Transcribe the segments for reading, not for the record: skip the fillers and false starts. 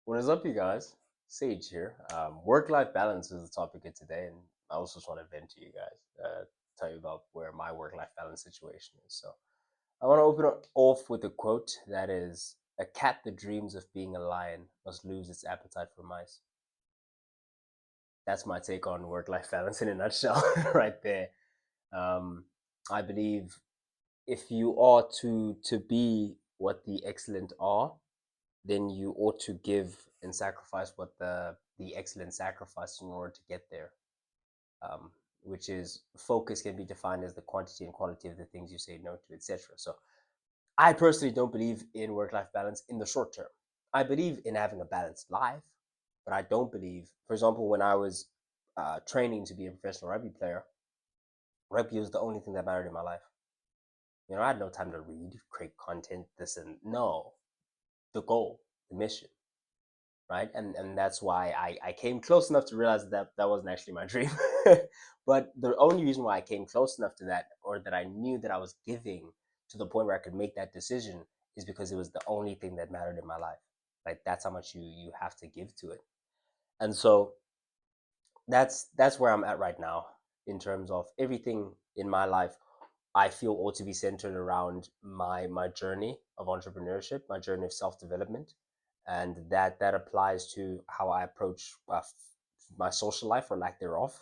What is up, you guys? Sage here. Work-life balance is the topic of today, and I also just want to vent to you guys, tell you about where my work-life balance situation is. So, I want to open it off with a quote that is, "A cat that dreams of being a lion must lose its appetite for mice." That's my take on work-life balance in a nutshell, right there. Um, I believe if you are to be what the excellent are, then you ought to give and sacrifice what the excellent sacrifice in order to get there. Um, which is focus can be defined as the quantity and quality of the things you say no to, etc. So I personally don't believe in work-life balance in the short term. I believe in having a balanced life, but I don't believe, for example, when I was training to be a professional rugby player, rugby was the only thing that mattered in my life. I had no time to read, create content, this and no, the goal, the mission, right? And that's why I came close enough to realize that that wasn't actually my dream. But the only reason why I came close enough to that, or that I knew that I was giving to the point where I could make that decision, is because it was the only thing that mattered in my life. Like that's how much you have to give to it. And so that's where I'm at right now in terms of everything in my life. I feel ought to be centered around my journey of entrepreneurship, my journey of self development, and that applies to how I approach my social life or lack thereof,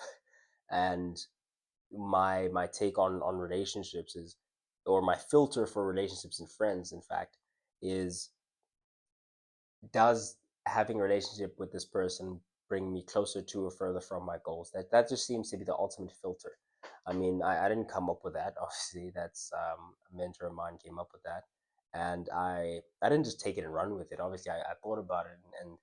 and my take on relationships is, or my filter for relationships and friends, in fact, is, does having a relationship with this person bring me closer to or further from my goals? That just seems to be the ultimate filter. I mean, I didn't come up with that. Obviously, that's a mentor of mine came up with that, and I didn't just take it and run with it. Obviously, I thought about it, and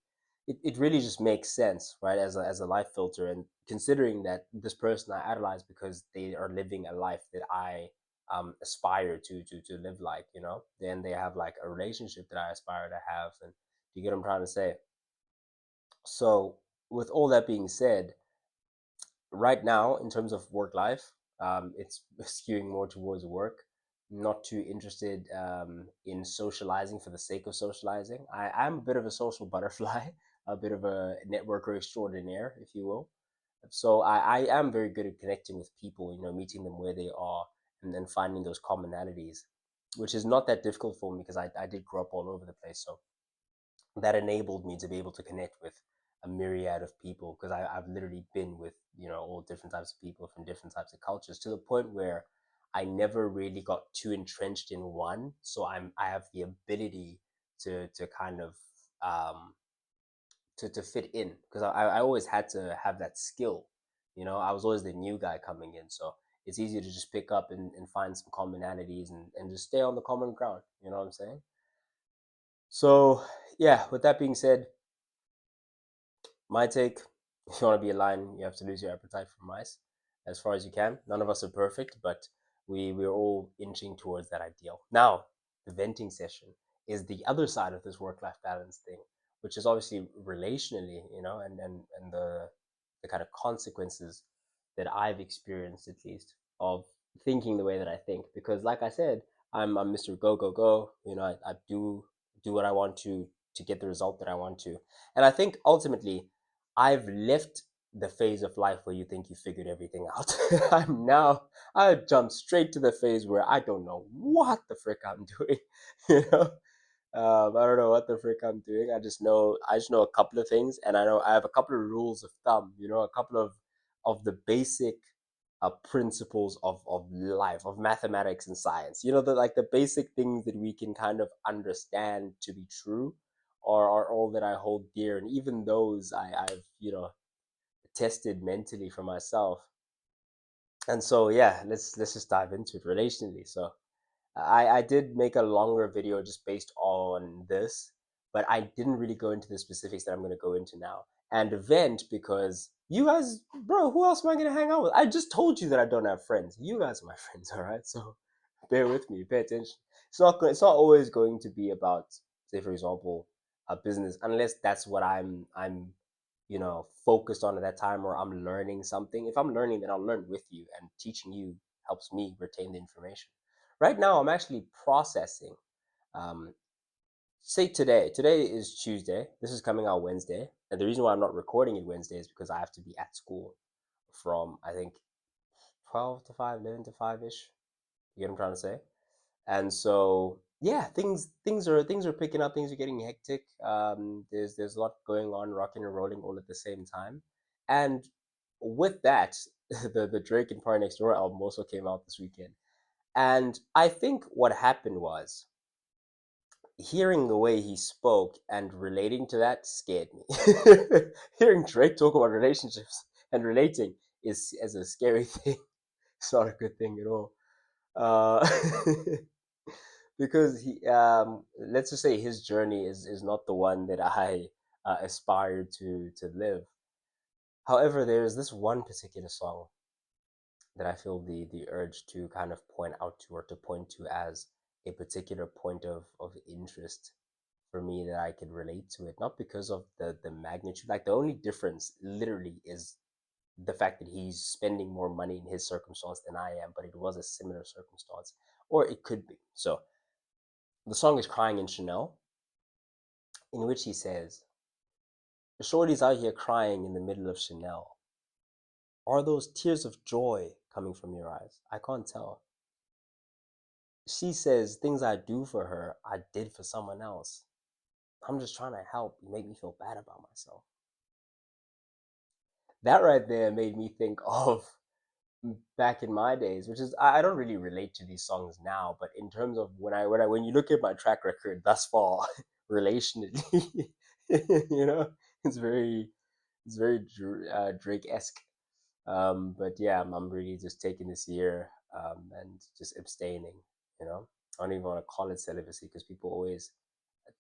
it really just makes sense, right? As a life filter, and considering that this person I idolize because they are living a life that I aspire to live like, then they have like a relationship that I aspire to have, and you get what I'm trying to say? So, with all that being said, right now, in terms of work life, it's skewing more towards work. Not too interested in socializing for the sake of socializing. I'm a bit of a social butterfly, a bit of a networker extraordinaire, if you will. So I am very good at connecting with people, meeting them where they are, and then finding those commonalities, which is not that difficult for me because I did grow up all over the place. So that enabled me to be able to connect with a myriad of people because I've literally been with all different types of people from different types of cultures, to the point where I never really got too entrenched in one, so I have the ability to kind of um, to fit in, because I always had to have that skill. I was always the new guy coming in, so it's easy to just pick up and find some commonalities, and just stay on the common ground. You know what I'm saying? So yeah, with that being said, my take: if you want to be a lion, you have to lose your appetite for mice as far as you can. None of us are perfect, but we're all inching towards that ideal. Now, the venting session is the other side of this work-life balance thing, which is obviously relationally, and the kind of consequences that I've experienced, at least, of thinking the way that I think. Because, like I said, I'm Mr. Go Go Go. I do what I want to get the result that I want to, and I think ultimately I've left the phase of life where you think you figured everything out. I jumped straight to the phase where I don't know what the frick I'm doing. you know, I don't know what the frick I'm doing. I just know a couple of things, and I know I have a couple of rules of thumb. A couple of the basic principles of life, of mathematics and science. The basic things that we can kind of understand to be true are all that I hold dear, and even those I've tested mentally for myself. And so yeah, let's just dive into it relationally. So I did make a longer video just based on this, but I didn't really go into the specifics that I'm going to go into now. And event, because you guys, bro, who else am I going to hang out with? I just told you that I don't have friends. You guys are my friends, all right? So bear with me, pay attention. It's not always going to be about, say for example, a business, unless that's what I'm focused on at that time, or I'm learning something. If I'm learning, then I'll learn with you, and teaching you helps me retain the information. Right now, I'm actually processing um, say today. Today is Tuesday. This is coming out Wednesday, and the reason why I'm not recording it Wednesday is because I have to be at school from I think 12 to 5, 11 to 5 ish. You get what I'm trying to say? And so yeah, things are picking up. Things are getting hectic. There's a lot going on, rocking and rolling all at the same time. And with that, the Drake and Party Next Door album also came out this weekend. And I think what happened was hearing the way he spoke and relating to that scared me. Hearing Drake talk about relationships and relating is as a scary thing. It's not a good thing at all. Uh, because let's just say his journey is not the one that I aspire to live. However, there's this one particular song that I feel the urge to kind of point out to or to point to as a particular point of interest for me that I could relate to it, not because of the magnitude. Like the only difference literally is the fact that he's spending more money in his circumstance than I am, but it was a similar circumstance, or it could be. So the song is Crying in Chanel, in which he says, the shorty's out here crying in the middle of Chanel. Are those tears of joy coming from your eyes? I can't tell. She says, things I do for her, I did for someone else. I'm just trying to help. You make me feel bad about myself. That right there made me think of back in my days, which is I don't really relate to these songs now, but in terms of when you look at my track record thus far, relationally, it's very Drake-esque. But yeah, I'm really just taking this year and just abstaining. You know, I don't even want to call it celibacy because people always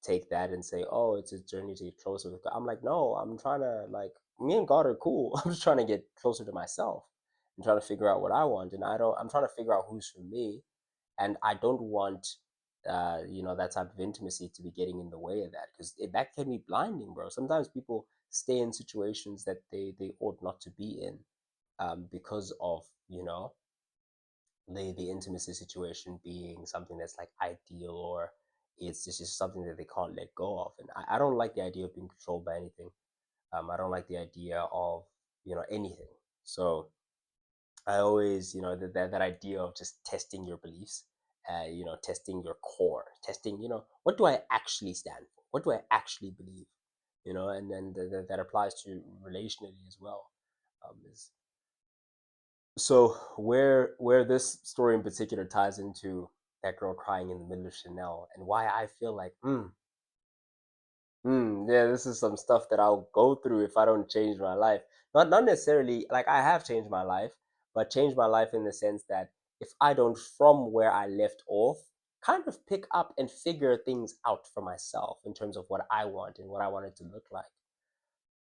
take that and say, "Oh, it's a journey to get closer with God." I'm like, no, I'm trying to like me and God are cool. I'm just trying to get closer to myself. I'm trying to figure out what I want, and I don't. I'm trying to figure out who's for me, and I don't want, that type of intimacy to be getting in the way of that because that can be blinding, bro. Sometimes people stay in situations that they ought not to be in, because of the intimacy situation being something that's like ideal or it's just something that they can't let go of. And I don't like the idea of being controlled by anything. I don't like the idea of anything. So I always that idea of just testing your beliefs, testing your core, testing what do I actually stand for, what do I actually believe, and then that applies to relationally as well. Is So where this story in particular ties into that girl crying in the middle of Chanel and why I feel like, yeah, this is some stuff that I'll go through if I don't change my life. Not necessarily like I have changed my life, but change my life in the sense that if I don't from where I left off, kind of pick up and figure things out for myself in terms of what I want and what I want it to look like.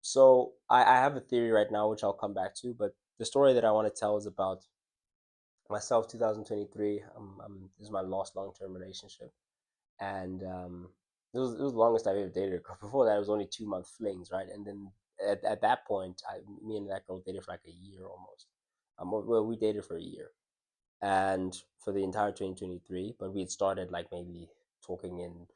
So I have a theory right now, which I'll come back to, but the story that I want to tell is about myself 2023. This is my last long-term relationship, and it was the longest I've ever dated a girl. Before that it was only 2 month flings, right? And then at that point me and that girl dated for like a year almost. Well, we dated for a year and for the entire 2023, but we had started like maybe talking in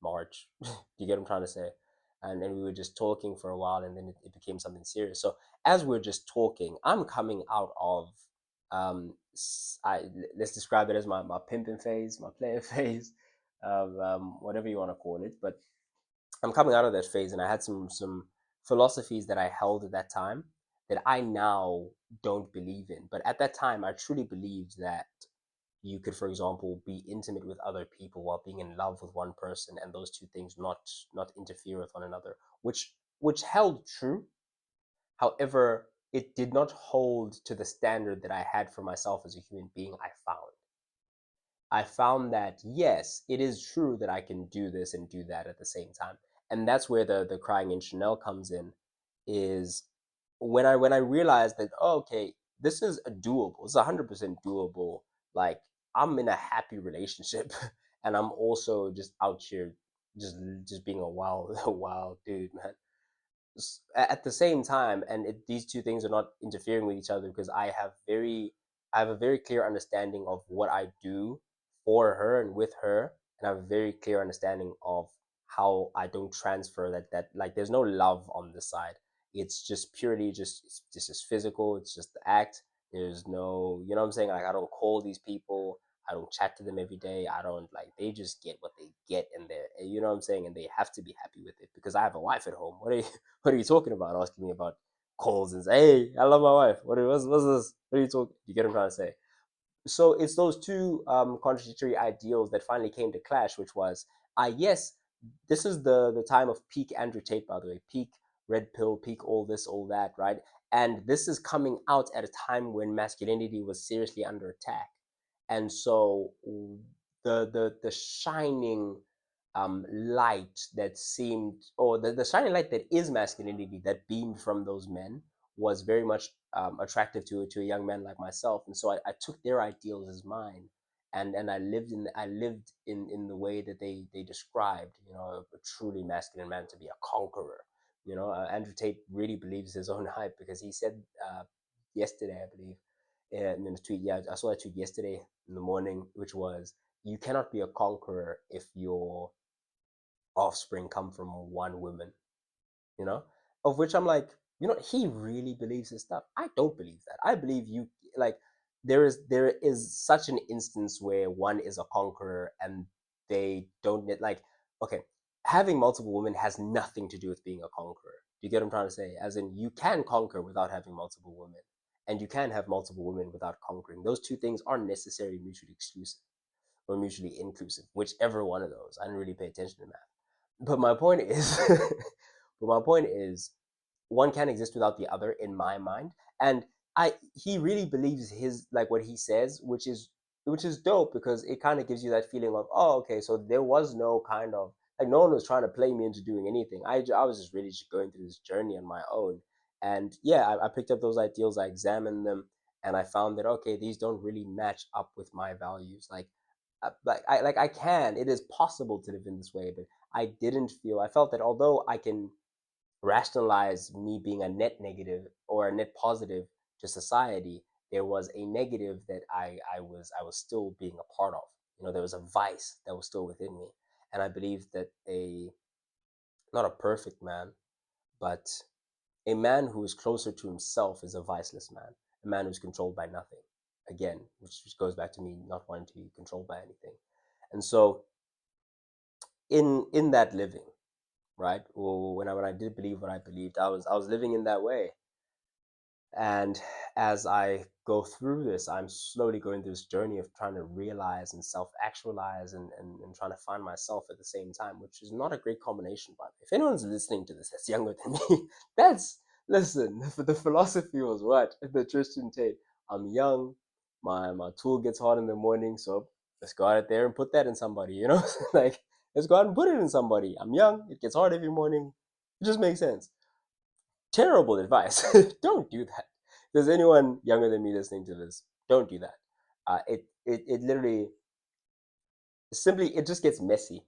March. Do you get what I'm trying to say? And then we were just talking for a while, and then it became something serious. So as we're just talking, I'm coming out of, let's describe it as my pimping phase, my player phase, whatever you want to call it. But I'm coming out of that phase, and I had some philosophies that I held at that time that I now don't believe in. But at that time, I truly believed that you could, for example, be intimate with other people while being in love with one person, and those two things not interfere with one another, which held true. However, it did not hold to the standard that I had for myself as a human being. I found that yes, it is true that I can do this and do that at the same time. And that's where the crying in Chanel comes in, is when I realized that, oh, okay, this is a doable, it's 100% doable. Like I'm in a happy relationship and I'm also just out here just being a wild a wild dude, man. At the same time, and these two things are not interfering with each other because I have a very clear understanding of what I do for her and with her, and I have a very clear understanding of how I don't transfer that like there's no love on this side. It's just purely just it's just physical. It's just the act. There's no, you know what I'm saying? Like I don't call these people. I don't chat to them every day. I don't like they just get what they get and they, you know what I'm saying, and they have to be happy with it because I have a wife at home. What are you what are you talking about? Asking me about calls and say, hey, I love my wife. What's this? What are you talking? You get what I'm trying to say? So it's those two contradictory ideals that finally came to clash, which was, yes, this is the time of peak Andrew Tate, by the way, peak red pill, peak all this, all that, right? And this is coming out at a time when masculinity was seriously under attack, and so the shining light that seemed, or the shining light that is masculinity that beamed from those men was very much attractive to a young man like myself, and so I took their ideals as mine, and I lived in the way that they described, you know, a truly masculine man to be a conqueror. You know, Andrew Tate really believes his own hype because he said yesterday, I believe, in a tweet. Yeah, I saw that tweet yesterday in the morning, which was, "You cannot be a conqueror if your offspring come from one woman." You know, of which I'm like, you know, he really believes his stuff. I don't believe that. I believe you like there is such an instance where one is a conqueror and they don't need like, okay, having multiple women has nothing to do with being a conqueror. Do you get what I'm trying to say? As in, you can conquer without having multiple women, and you can have multiple women without conquering. Those two things aren't necessarily mutually exclusive or mutually inclusive, whichever one of those. I didn't really pay attention to that. But my point is, but my point is, one can't exist without the other in my mind. And he really believes his like what he says, which is dope because it kind of gives you that feeling of, oh, okay, so there was no kind of like no one was trying to play me into doing anything. I was just really just going through this journey on my own. And yeah, I picked up those ideals, I examined them, and I found that okay, these don't really match up with my values. Like I can, it is possible to live in this way, but I felt that although I can rationalize me being a net negative or a net positive to society, there was a negative that I was still being a part of. You know, there was a vice that was still within me, and I believe that a not a perfect man, but a man who is closer to himself is a viceless man, a man who's controlled by nothing. Again, which goes back to me not wanting to be controlled by anything, and so in that living, right? Or when I did believe what I believed, I was living in that way. And as I go through this, I'm slowly going through this journey of trying to realize and self actualize and trying to find myself at the same time, which is not a great combination. But if anyone's listening to this that's younger than me, that's, listen, the philosophy was what? The Tristan Tate. I'm young, my tool gets hot in the morning, so let's go out there and put that in somebody, you know? Like, let's go out and put it in somebody. I'm young, it gets hard every morning. It just makes sense. Terrible advice. Don't do that. If there's anyone younger than me listening to this, don't do that. It literally simply it just gets messy.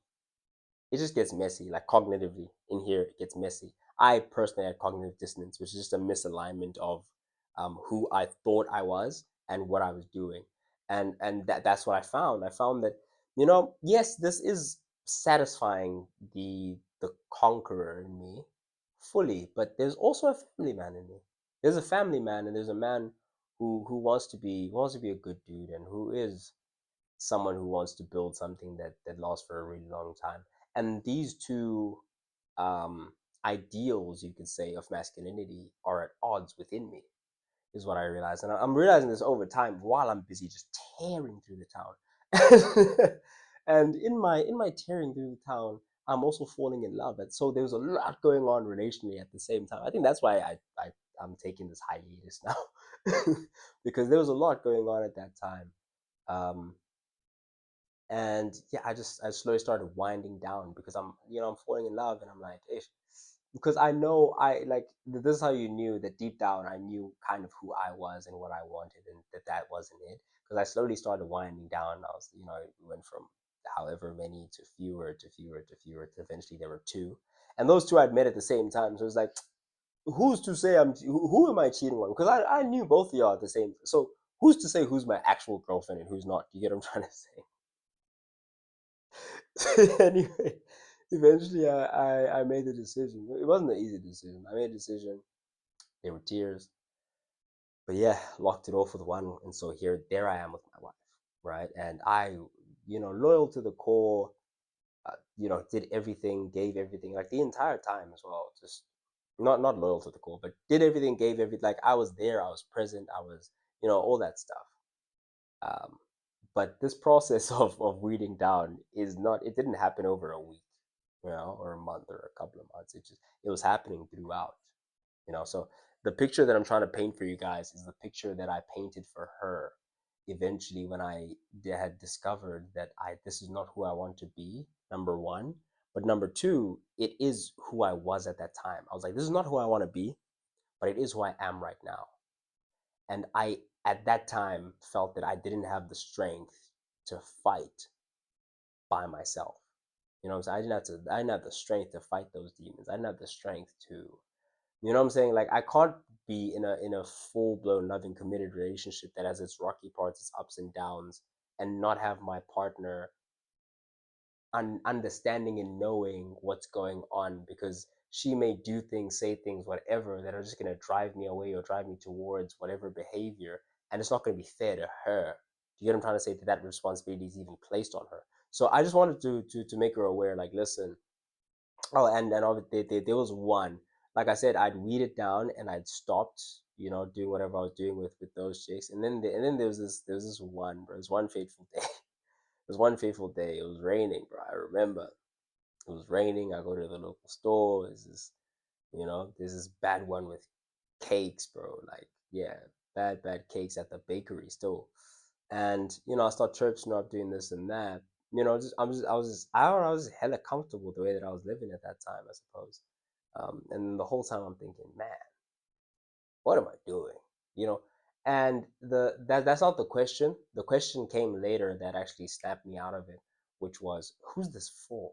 It just gets messy, like cognitively in here, it gets messy. I personally had cognitive dissonance, which is just a misalignment of who I thought I was and what I was doing, and that's what I found. I found that, you know, yes, this is satisfying the conqueror in me fully, but there's also a family man in me. There's a family man, and there's a man who wants to be a good dude, and who is someone who wants to build something that lasts for a really long time. And these two um, ideals, you could say, of masculinity are at odds within me, is what I realized. And I'm realizing this over time while I'm busy just tearing through the town. And in my tearing through the town, I'm also falling in love. And so there's a lot going on relationally at the same time. I think that's why I'm taking this hiatus now. Because there was a lot going on at that time. Um, and yeah, I slowly started winding down because I'm falling in love, and I'm like, ish, because I know I like this is how you knew that deep down I knew kind of who I was and what I wanted, and that wasn't it. Because I slowly started winding down. I was, we went from however many to fewer to fewer to fewer to eventually there were two, and those two I'd met at the same time. So it was like, who's to say who am I cheating on? Because I knew both of y'all at the same. So who's to say who's my actual girlfriend and who's not? Do you get what I'm trying to say? Anyway, eventually I made the decision. It wasn't an easy decision. I made a decision. There were tears, but yeah, locked it off with one, and so there I am with my wife, right? And I, loyal to the core, did everything, gave everything, like the entire time as well. Just not loyal to the core, but did everything, gave everything. Like I was there, I was present, I was, all that stuff. Um, but this process of weeding down is not. It didn't happen over a week, or a month or a couple of months. It was happening throughout. So the picture that I'm trying to paint for you guys is the picture that I painted for her eventually when I had discovered that I this is not who I want to be, number one. But number two, it is who I was at that time. I was like, this is not who I want to be, but it is who I am right now. And I, at that time, felt that I didn't have the strength to fight by myself. So I didn't have the strength to fight those demons. I didn't have the strength to, what I'm saying? Like I can't be in a full blown loving committed relationship that has its rocky parts, its ups and downs, and not have my partner understanding and knowing what's going on, because she may do things, say things, whatever, that are just going to drive me away or drive me towards whatever behavior, and it's not going to be fair to her. Do you get what I'm trying to say? That responsibility is even placed on her. So I just wanted to make her aware, like, listen. Oh, and there was one. Like I said, I'd weed it down and I'd stopped, doing whatever I was doing with those chicks. And then there was this one, bro. It was one fateful day. It was one fateful day. It was raining, bro. I remember it was raining. I go to the local store. There's this bad one with cakes, bro. Like, yeah, bad cakes at the bakery still. And I start chirping up, doing this and that. I don't know, I was just hella comfortable the way that I was living at that time, I suppose. And the whole time I'm thinking, man, what am I doing? You know, and that's not the question. The question came later that actually snapped me out of it, which was, who's this for?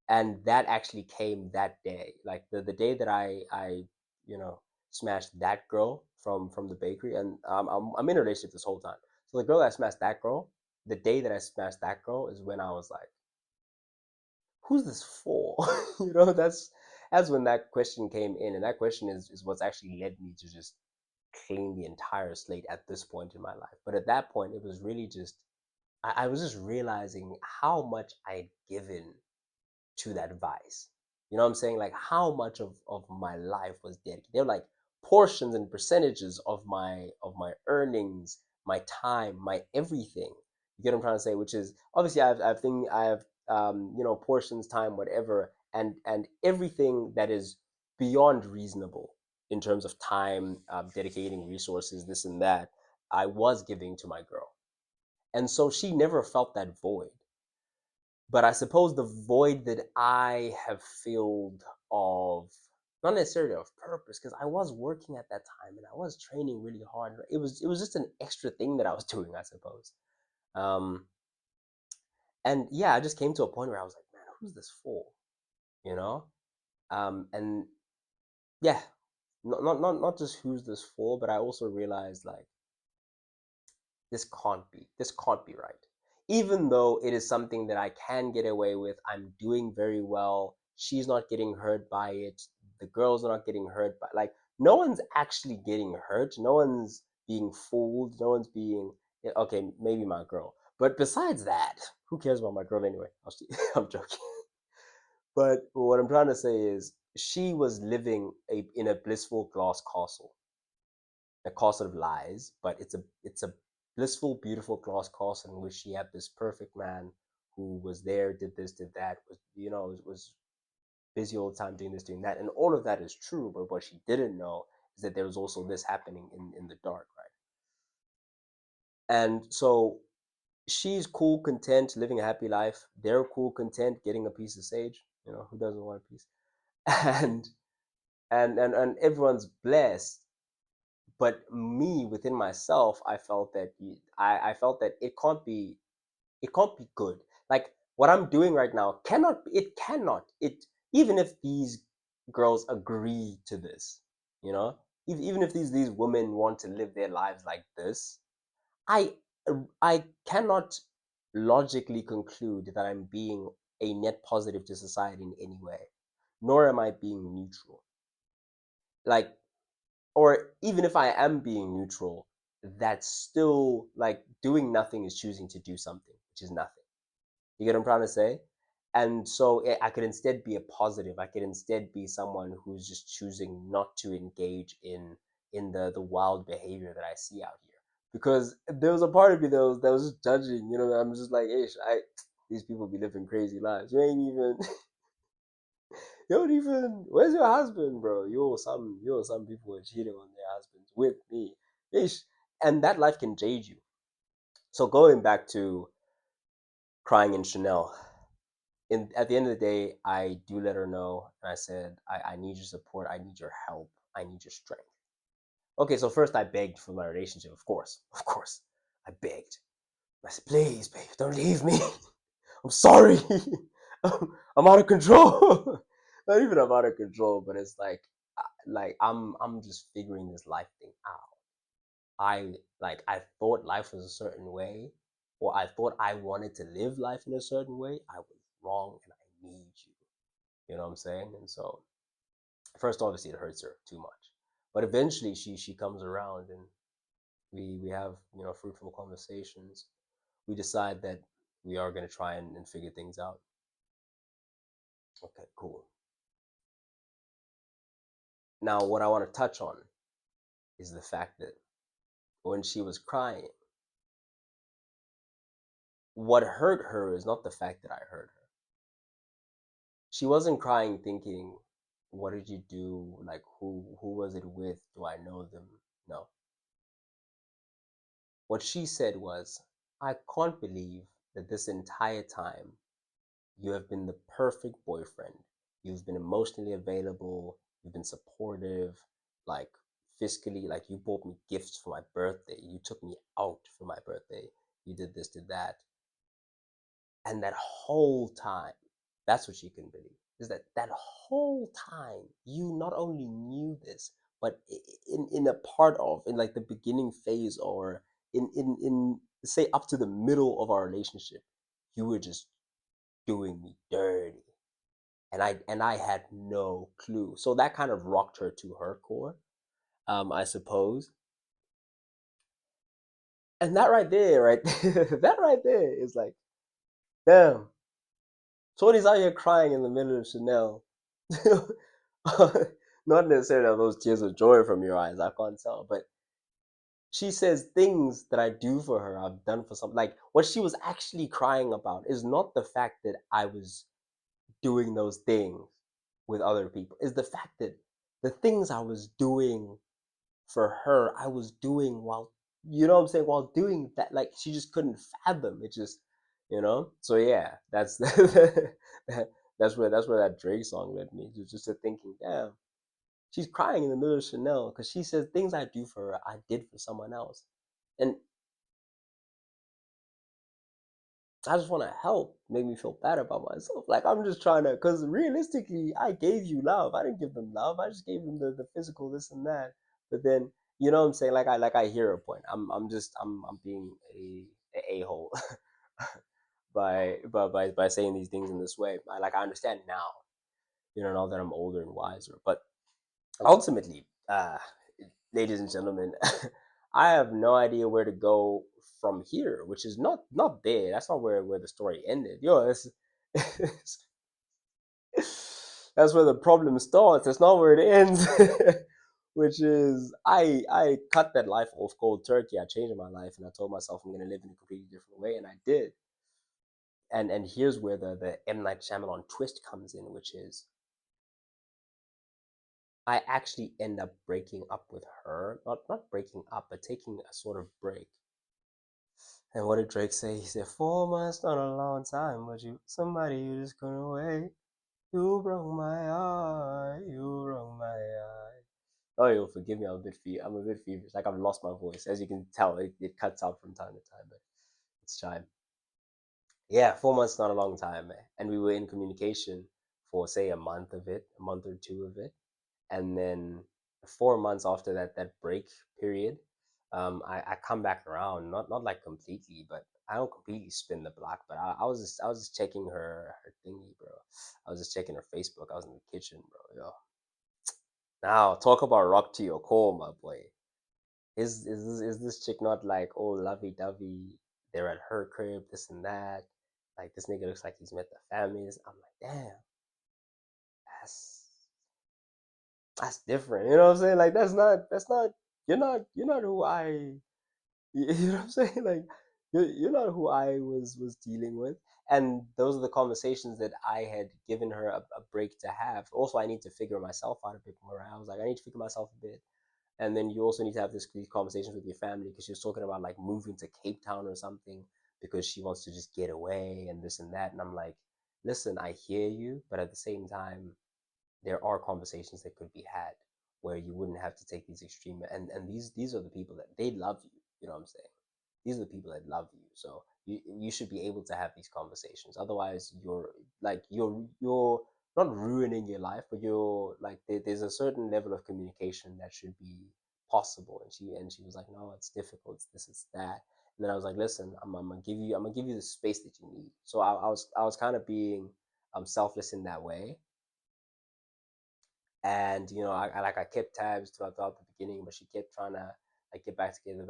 And that actually came that day, like the day that I you know smashed that girl from the bakery. And I'm in a relationship this whole time. So the girl that smashed that girl, the day that I smashed that girl is when I was like, who's this for? That's when that question came in, and that question is what's actually led me to just clean the entire slate at this point in my life. But at that point, it was really just I was just realizing how much I'd given to that vice. You know what I'm saying? Like how much of my life was dedicated. They're like portions and percentages of my earnings, my time, my everything. You get what I'm trying to say? Which is obviously I have portions, time, whatever, and everything that is beyond reasonable in terms of time, dedicating resources, this and that. I was giving to my girl, and so she never felt that void. But I suppose the void that I have filled of, not necessarily of purpose, because I was working at that time and I was training really hard. It was just an extra thing that I was doing, I suppose. Um, and yeah, I just came to a point where I was like, man, who's this for? You know? And yeah, not just who's this for, but I also realized like this can't be right. Even though it is something that I can get away with, I'm doing very well. She's not getting hurt by it. The girls are not getting hurt by, like, no one's actually getting hurt. No one's being fooled. No one's being, yeah, okay, maybe my girl. But besides that, who cares about my girl anyway? I'm joking. But what I'm trying to say is she was living in a blissful glass castle, a castle of lies, but it's a blissful, beautiful glass castle in which she had this perfect man who was there, did this, did that, was busy all the time doing this, doing that, and all of that is true. But what she didn't know is that there was also this happening in the dark, right? And so she's cool, content, living a happy life. They're cool, content, getting a piece of sage. Who doesn't want a piece? And and everyone's blessed. But me, within myself, I felt that it can't be good. Like what I'm doing right now cannot it even if these girls agree to this, you know even if these women want to live their lives like this, I I cannot logically conclude that I'm being a net positive to society in any way, nor am I being neutral. Like, or even if I am being neutral, that's still like doing nothing is choosing to do something, which is nothing. You get what I'm trying to say? And so I could instead be a positive. I could instead be someone who's just choosing not to engage in the wild behavior that I see out here. Because there was a part of me that was just judging. I'm just like, hey, these people be living crazy lives. You ain't even you don't even. Where's your husband, bro? You or some people are cheating on their husbands with me. Ish. And that life can jade you. So going back to crying in Chanel, at the end of the day, I do let her know, and I said, I need your support, I need your help, I need your strength. Okay, so first I begged for my relationship, of course, I begged. I said, please, babe, don't leave me. I'm sorry. I'm out of control. Not even I'm out of control, but it's like I'm just figuring this life thing out. I thought life was a certain way, or I thought I wanted to live life in a certain way. I was wrong, and I need you. You know what I'm saying? And so, first, obviously, it hurts her too much, but eventually, she comes around, and we have fruitful conversations. We decide that we are going to try and figure things out. Okay, cool. Now, what I want to touch on is the fact that when she was crying, what hurt her is not the fact that I hurt her. She wasn't crying thinking, what did you do? Like, who was it with? Do I know them? No. What she said was, I can't believe that this entire time you have been the perfect boyfriend. You've been emotionally available, you've been supportive, like fiscally, like you bought me gifts for my birthday, you took me out for my birthday, you did this, did that. And that whole time, that's what she couldn't believe, is that that whole time you not only knew this, but in a part of, in like the beginning phase, or in say up to the middle of our relationship, you were just doing me dirty. And I had no clue. So that kind of rocked her to her core, I suppose. And that right there, right, that right there is like, damn, Shorty's out here crying in the middle of Chanel. Not necessarily those tears of joy from your eyes, I can't tell, but she says things that I do for her, I've done for some. Like, what she was actually crying about is not the fact that I was doing those things with other people, is the fact that the things I was doing for her, I was doing while, you know what I'm saying, while doing that, like she just couldn't fathom it. Just. So yeah, that's where that Drake song led me, just to thinking, damn, she's crying in the middle of Chanel because she says things I do for her, I did for someone else. And I just want to help, make me feel bad about myself. Like, I'm just trying to, because realistically, I gave you love. I didn't give them love. I just gave them the physical, this and that. But then, you know what I'm saying? Like I hear a point. I'm being a hole by saying these things in this way. I understand now, now that I'm older and wiser. But ultimately, ladies and gentlemen, I have no idea where to go from here, which is not there. That's not where the story ended. It's that's where the problem starts. That's not where it ends. Which is, I cut that life off cold turkey. I changed my life, and I told myself I'm gonna live in a completely different way, and I did. And here's where the M Night Shyamalan twist comes in, which is I actually end up breaking up with her. Not breaking up, but taking a sort of break. And what did Drake say? He said, 4 months, not a long time, but you somebody you just couldn't wait. You broke my heart, you broke my heart. Oh, you'll forgive me. I'm a bit feverish. Like, I've lost my voice, as you can tell. It cuts out from time to time, but it's time. Yeah, 4 months not a long time, man. And we were in communication for say a month of it, a month or two of it, and then 4 months after that break period, I come back around, not like completely, but I don't completely spin the block, but I was just checking her thingy, bro. I was just checking her Facebook. I was in the kitchen, bro. Yo, now talk about rock to your core, my boy. Is this chick not like oh lovey dovey? They're at her crib, this and that. Like this nigga looks like he's met the families. I'm like, damn, that's that's different. You know what I'm saying? Like that's not you're not who I you know what I'm saying? Like you're not who I was dealing with. And those are the conversations that I had given her a break to have. Also, I need to figure myself out a bit more. I was like, I need to figure myself a bit. And then you also need to have these conversations with your family because she was talking about like moving to Cape Town or something because she wants to just get away and this and that. And I'm like, listen, I hear you, but at the same time, there are conversations that could be had where you wouldn't have to take these extreme and these are the people that they love you. You know what I'm saying? These are the people that love you. So you should be able to have these conversations. Otherwise, you're not ruining your life, but you're like there's a certain level of communication that should be possible. And she was like, no, it's difficult. It's this, it's that. And then I was like, listen, I'm gonna give you the space that you need. So I was kind of being selfless in that way, and I kept tabs throughout the beginning, but she kept trying to like get back together,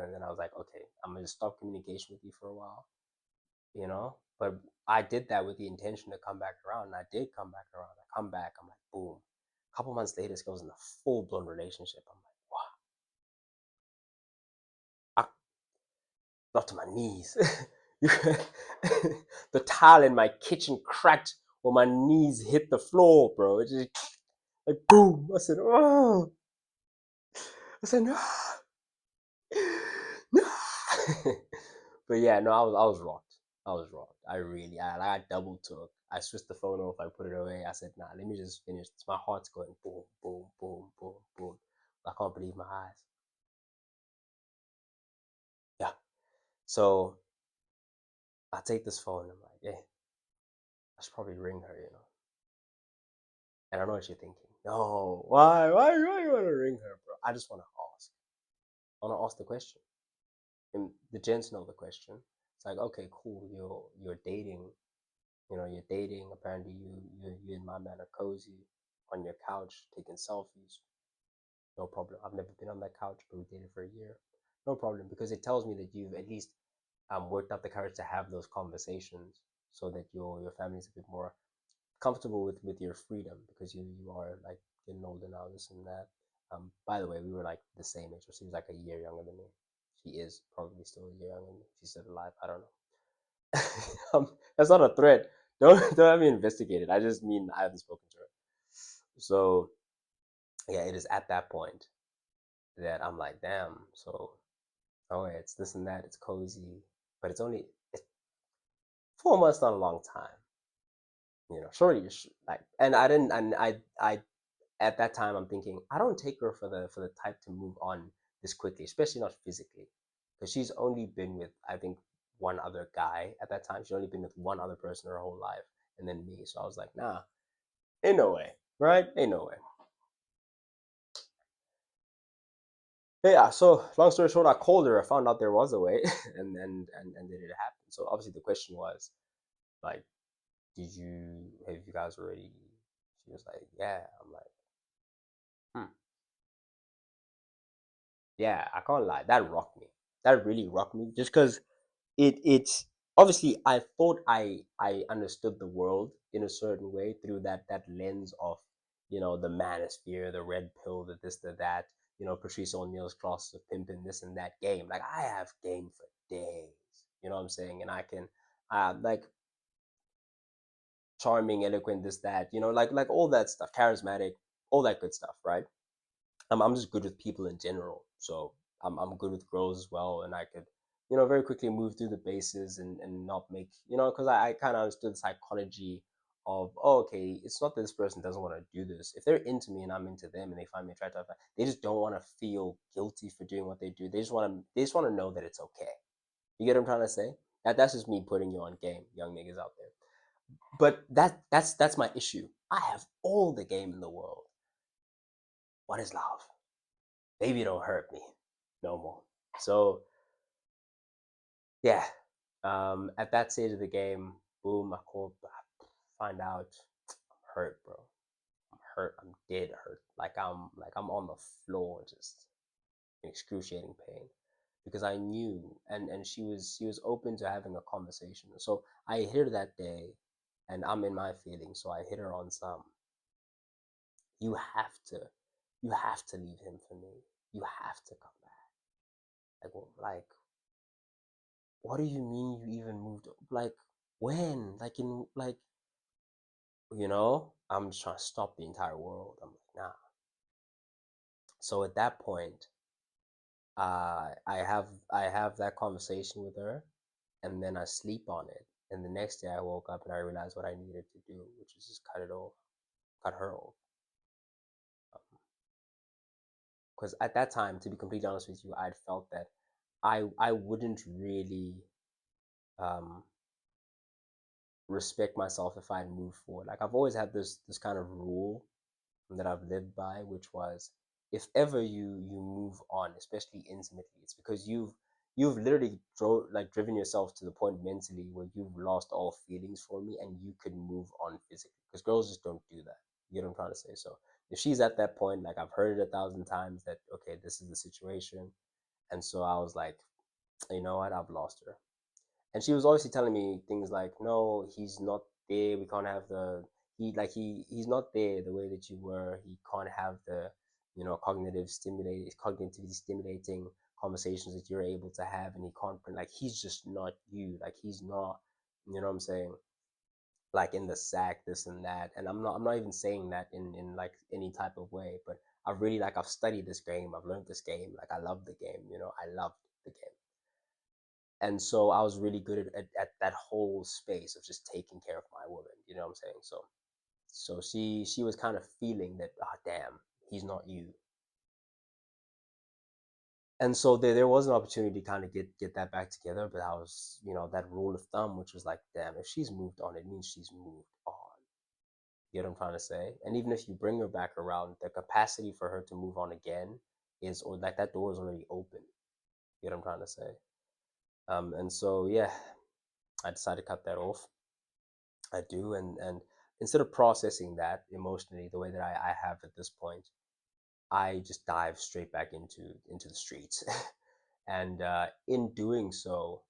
and then I was like, okay, I'm gonna just stop communication with you for a while, But I did that with the intention to come back around, and I did come back around. I come back, I'm like, boom. A couple months later, this girl's in a full blown relationship. I'm like, wow, I dropped to my knees. The tile in my kitchen cracked when my knees hit the floor, bro. It just like boom. I said, oh. I said, no. No. But yeah, no, I was rocked. I was rocked. I double took. I switched the phone off. I put it away. I said, nah, let me just finish this. My heart's going boom, boom, boom, boom, boom. I can't believe my eyes. Yeah. So I take this phone. I'm like, yeah, I should probably ring her. And I know what you're thinking. No, why you want to ring her, bro? I just want to ask. I want to ask the question. And the gents know the question. It's like, okay, cool. You're dating. You're dating. Apparently, you and my man are cozy on your couch taking selfies. No problem. I've never been on that couch, but we dated for a year. No problem, because it tells me that you've at least worked up the courage to have those conversations, so that your family's a bit more comfortable with your freedom, because you are like getting older now, this and that. By the way, we were like the same age, so she was like a year younger than me. She is probably still a year younger than me. She's still alive. I don't know. That's not a threat. Don't have me investigated. I just mean I haven't spoken to her. So yeah, it is at that point that I'm like, damn. So oh, yeah, it's this and that. It's cozy, but it's 4 months. Not a long time, Shorty, like, and I didn't, and I at that time I'm thinking I don't take her for the type to move on this quickly, especially not physically, because she's only been with I think one other guy at that time. She's only been with one other person her whole life, and then me. So I was like, nah, ain't no way, right? Ain't no way. Yeah. So long story short, I called her. I found out there was a way, and then it happened. So obviously the question was like, have you guys already? She was like, yeah. I'm like, hmm. Yeah, I can't lie. That rocked me. That really rocked me. Just because it's obviously I thought I understood the world in a certain way through that lens of the manosphere, the red pill, the this, the that. Patrice O'Neal's class of pimping this and that game. Like I have game for days. You know what I'm saying? And I can, like charming, eloquent, this, that. Like all that stuff, charismatic, all that good stuff, right? I'm just good with people in general. So I'm good with girls as well, and I could, very quickly move through the bases and not make, because I kind of understood the psychology of, oh, okay, it's not that this person doesn't want to do this. If they're into me and I'm into them and they find me attractive, they just don't want to feel guilty for doing what they do. They just want to know that it's okay. You get what I'm trying to say? That's just me putting you on game, young niggas out there. But that's my issue. I have all the game in the world. What is love? Baby, don't hurt me no more. So yeah, At that stage of the game, boom, I call, find out I'm hurt, bro. I'm hurt. I'm dead hurt. Like I'm on the floor, just in excruciating pain, because I knew, and she was open to having a conversation. So I hit her that day, and I'm in my feelings, so I hit her on some. You have to, you have to leave him for me. You have to come back. Like, what do you mean you even moved? Like, when? Like, I'm just trying to stop the entire world. I'm like, nah. So at that point, I have that conversation with her, and then I sleep on it. And the next day, I woke up and I realized what I needed to do, which is just cut it off, cut her off. Because at that time, to be completely honest with you, I'd felt that I wouldn't really um, respect myself if I moved forward. Like, I've always had this kind of rule that I've lived by, which was, if ever you move on, especially intimately, it's because you've literally driven yourself to the point mentally where you've lost all feelings for me, and you could move on physically. Because girls just don't do that. You know what I'm trying to say? So if she's at that point, like, I've heard it 1,000 times that, okay, this is the situation, and so I was like, you know what, I've lost her. And she was obviously telling me things like, no, he's not there, we can't have the he's not there the way that you were. He can't have the, cognitively stimulating conversations that you're able to have, and he can't bring, like, he's just not you, like, he's not, you know what I'm saying, like, in the sack, this and that. And I'm not even saying that in like any type of way, but I've studied this game, I've learned this game, like, I love the game, I loved the game. And so I was really good at that whole space of just taking care of my woman. You know what I'm saying? So she was kind of feeling that, ah, damn, he's not you. And so there was an opportunity to kind of get that back together, but I was, that rule of thumb, which was like, damn, if she's moved on, it means she's moved on. You know what I'm trying to say? And even if you bring her back around, the capacity for her to move on again is, or like, that door is already open. You know what I'm trying to say? And so, yeah, I decided to cut that off. I do, and instead of processing that emotionally the way that I have at this point, I just dive straight back into the streets, and in doing so,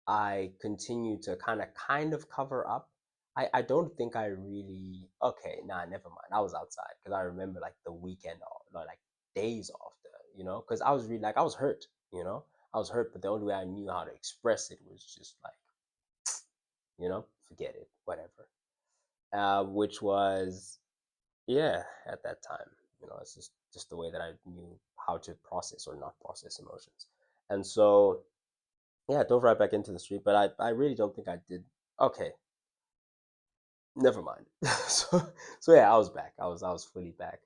I continue to kind of cover up. I don't think I really, okay, nah, never mind. I was outside because I remember, like, the weekend off, like, days after, because I was really, like, I was hurt, I was hurt, but the only way I knew how to express it was just like, forget it, whatever. Which was, yeah, at that time, it's just the way that I knew how to process or not process emotions. And so, yeah, I dove right back into the street, but I really don't think I did. Okay, never mind. So yeah, I was back. I was fully back.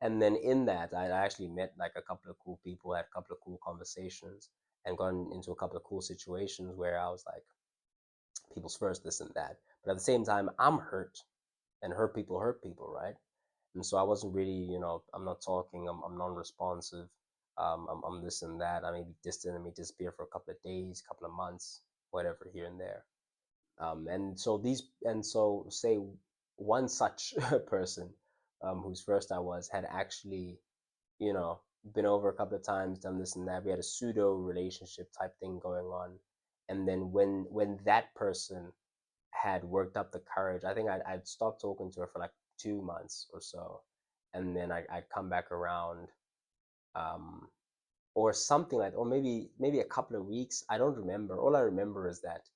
And then in that, I actually met, like, a couple of cool people, had a couple of cool conversations, and gone into a couple of cool situations where I was like, people's first, this and that. But at the same time, I'm hurt, and hurt people, right? And so I wasn't really, I'm not talking, I'm non-responsive, I'm this and that. I may be distant, I may disappear for a couple of days, couple of months, whatever, here and there. And so say one such person, whose first I was, had actually, you know, been over a couple of times, done this and that. We had a pseudo relationship type thing going on. And then when that person had worked up the courage, I think I'd stopped talking to her for like 2 months or so. And then I'd come back around, um, or something like, or maybe a couple of weeks. I don't remember. All I remember is that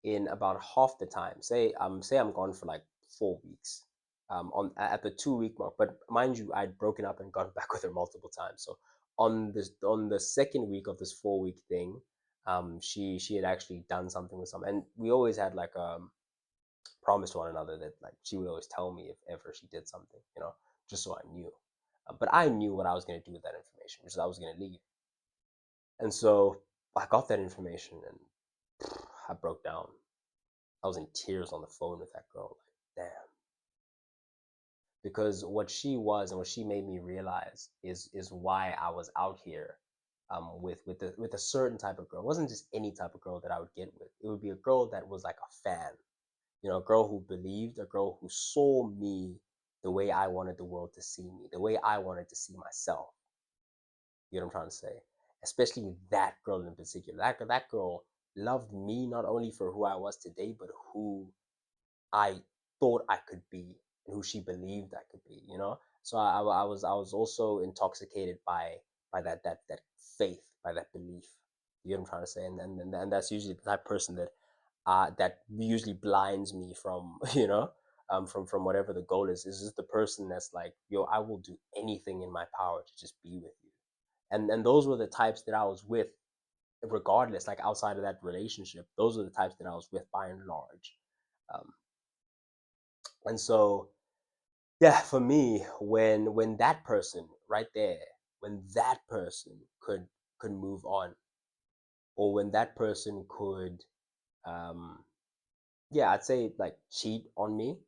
in about half the time, say I'm gone for like 4 weeks, on at the 2 week mark. But mind you, I'd broken up and gone back with her multiple times. So on the second week of this 4 week thing, she had actually done something with some, and we always had like, promised one another that, like, she would always tell me if ever she did something, just so I knew. But I knew what I was going to do with that information, which is I was going to leave. And so I got that information, and I broke down. I was in tears on the phone with that girl. Like, damn. Because what she was and what she made me realize is why I was out here, with a certain type of girl. It wasn't just any type of girl that I would get with. It would be a girl that was like a fan, a girl who believed, a girl who saw me the way I wanted the world to see me, the way I wanted to see myself. You know what I'm trying to say? Especially that girl in particular. That girl loved me not only for who I was today, but who I thought I could be and who she believed I could be. So I was also intoxicated by that faith, by that belief. You know what I'm trying to say? And that's usually the type of person that usually blinds me from from whatever the goal is. Is just the person that's like, yo, I will do anything in my power to just be with you. And those were the types that I was with, regardless, like outside of that relationship. Those are the types that I was with by and large. Um, and so, yeah, for me, when that person right there, when that person could move on, or when that person could, um, yeah, I'd say like cheat on me,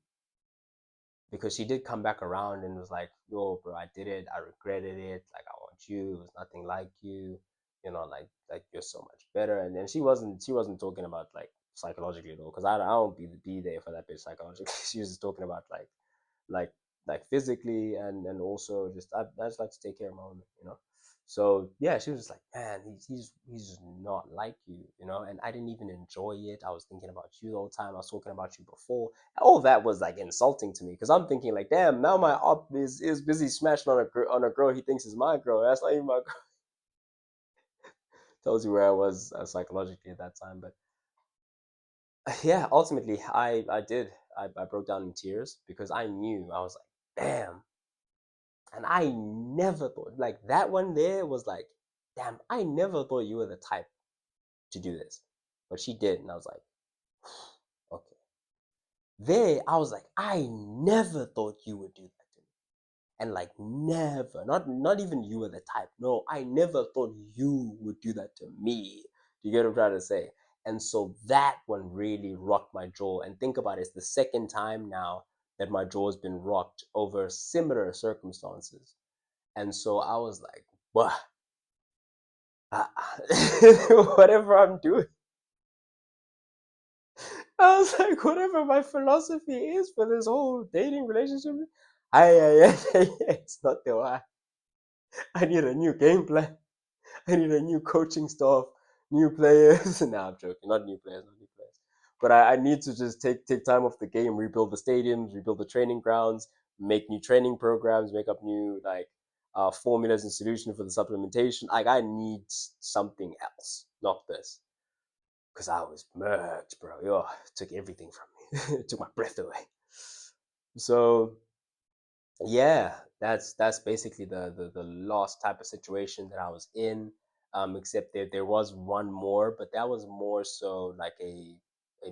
because she did come back around and was like, "Yo, bro, I did it. I regretted it. Like, I want you. It was nothing like you. Like you're so much better." And then she wasn't talking about like psychologically though, because I don't be there for that bitch psychologically. She was just talking about like like physically, and also just I just like to take care of my own. So yeah, she was just like, man, he's just not like you. And I didn't even enjoy it. I was thinking about you the whole time. I was talking about you before. All that was like insulting to me, because I'm thinking like, damn, now my op is busy smashing on a girl he thinks is my girl. That's not even my girl. Tells you where I was psychologically at that time. But yeah, ultimately I did. I broke down in tears because I knew. I was like, damn. And I never thought, like, that one there was like, damn, I never thought you were the type to do this. But she did. And I was like, okay. There, I was like, I never thought you would do that to me. And like, never, not even you were the type. No, I never thought you would do that to me. Do you get what I'm trying to say? And so that one really rocked my jaw. And think about it, it's the second time now that my jaw has been rocked over similar circumstances. And so I was like, what? Whatever I'm doing. I was like, whatever my philosophy is for this whole dating relationship, it's not the one. I need a new game plan. I need a new coaching staff, new players. Nah, I'm joking. Not new players, not new players. But I need to just take time off the game, rebuild the stadiums, rebuild the training grounds, make new training programs, make up new like formulas and solutions for the supplementation. Like I need something else, not this, because I was merged, bro. Yo, it took everything from me. It took my breath away. So yeah, that's basically the last type of situation that I was in. Except there was one more, but that was more so like a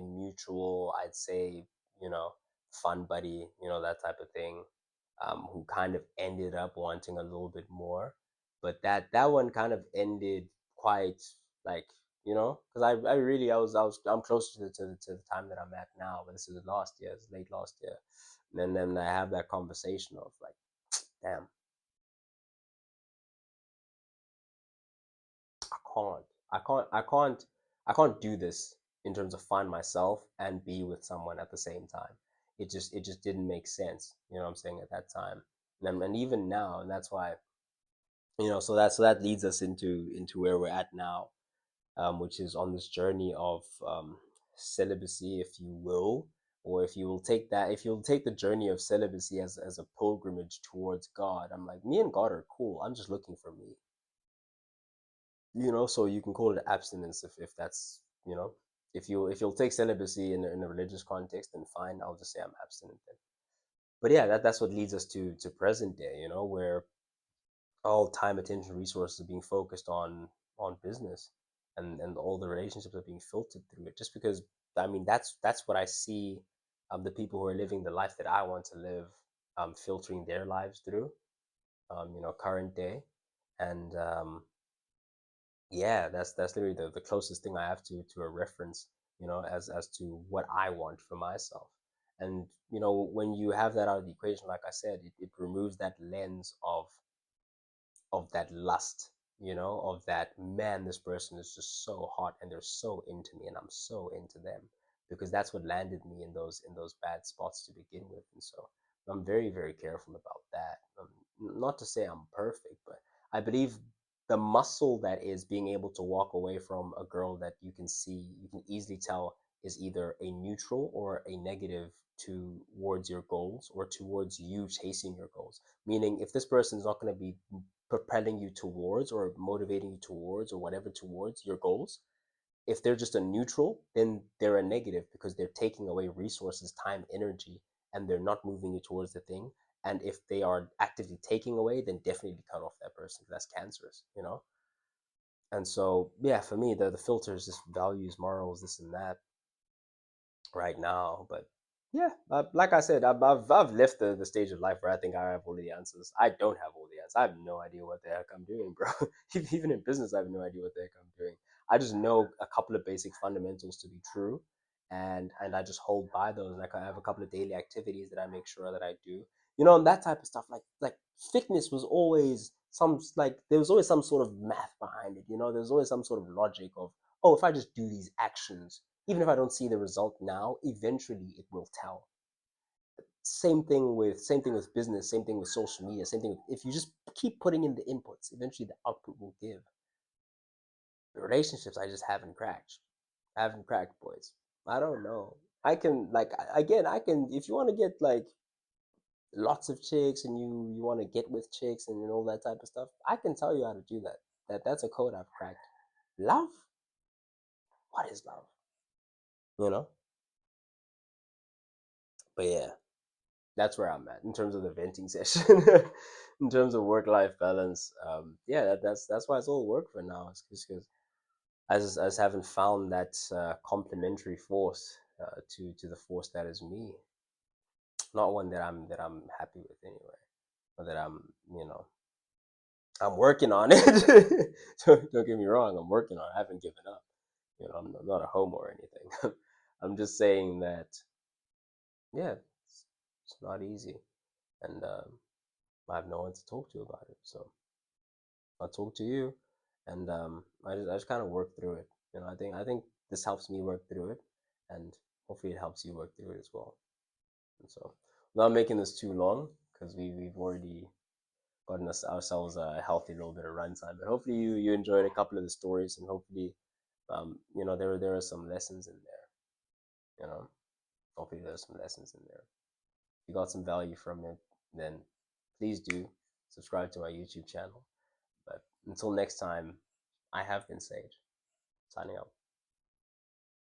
mutual, I'd say, you know, fun buddy, that type of thing, who kind of ended up wanting a little bit more. But that one kind of ended quite like, because I really I'm closer to the time that I'm at now, but this is last year, it's late last year. And then I have that conversation of like, damn, I can't, I can't do this in terms of find myself and be with someone at the same time. It just didn't make sense. You know what I'm saying, at that time, and even now, and that's why, so that leads us into where we're at now, which is on this journey of celibacy, if you will, or if you'll take the journey of celibacy as a pilgrimage towards God. I'm like, me and God are cool. I'm just looking for me. So you can call it abstinence if that's, if you'll take celibacy in a religious context, then fine. I'll just say I'm abstinent then. But yeah, that's what leads us to present day, where all time, attention, resources are being focused on business, and all the relationships are being filtered through it. Just because, I mean, that's what I see, the people who are living the life that I want to live, filtering their lives through, current day. And yeah, that's literally the closest thing I have to a reference, as to what I want for myself. And when you have that out of the equation, like I said, it removes that lens of that lust, of that, man, this person is just so hot and they're so into me and I'm so into them, because that's what landed me in those bad spots to begin with. And so I'm very, very careful about that. Not to say I'm perfect, but I believe the muscle that is being able to walk away from a girl that you can easily tell is either a neutral or a negative towards your goals or towards you chasing your goals. Meaning, if this person is not going to be propelling you towards or motivating you towards or whatever towards your goals, if they're just a neutral, then they're a negative because they're taking away resources, time, energy, and they're not moving you towards the thing. And if they are actively taking away, then definitely cut off that person. That's cancerous. And so, yeah, for me, the filter is just values, morals, this and that right now. But yeah, like I said, I've left the stage of life where I think I have all the answers. I don't have all the answers. I have no idea what the heck I'm doing, bro. Even in business, I have no idea what the heck I'm doing. I just know a couple of basic fundamentals to be true, and I just hold by those. Like I have a couple of daily activities that I make sure that I do. And that type of stuff. Like fitness was always there was always some sort of math behind it. There's always some sort of logic of, oh, if I just do these actions, even if I don't see the result now, eventually it will tell. Same thing with business, same thing with social media, same thing if you just keep putting in the inputs, eventually the output will give. The relationships I just haven't cracked. I haven't cracked, boys. I don't know. I can again, I can, if you want to get like lots of chicks and you want to get with chicks and all that type of stuff, I can tell you how to do that. That's a code I've cracked. Love? What is love? You know? But yeah, that's where I'm at in terms of the venting session. In terms of work-life balance, yeah, that's why it's all work for now. It's just because I just haven't found that complementary force to the force that is me. Not one that I'm happy with anyway, or that I'm working on it. Don't get me wrong, I'm working on it. I haven't given up. I'm not a homo or anything. I'm just saying that, yeah, it's not easy, and I have no one to talk to about it. So I'll talk to you, and I just kind of work through it. I think this helps me work through it, and hopefully it helps you work through it as well. And so, I'm not making this too long because we've already gotten ourselves a healthy little bit of runtime. But hopefully you enjoyed a couple of the stories, and hopefully there are some lessons in there. You know, hopefully there's some lessons in there. If you got some value from it, then please do subscribe to my YouTube channel. But until next time, I have been Sage, signing out.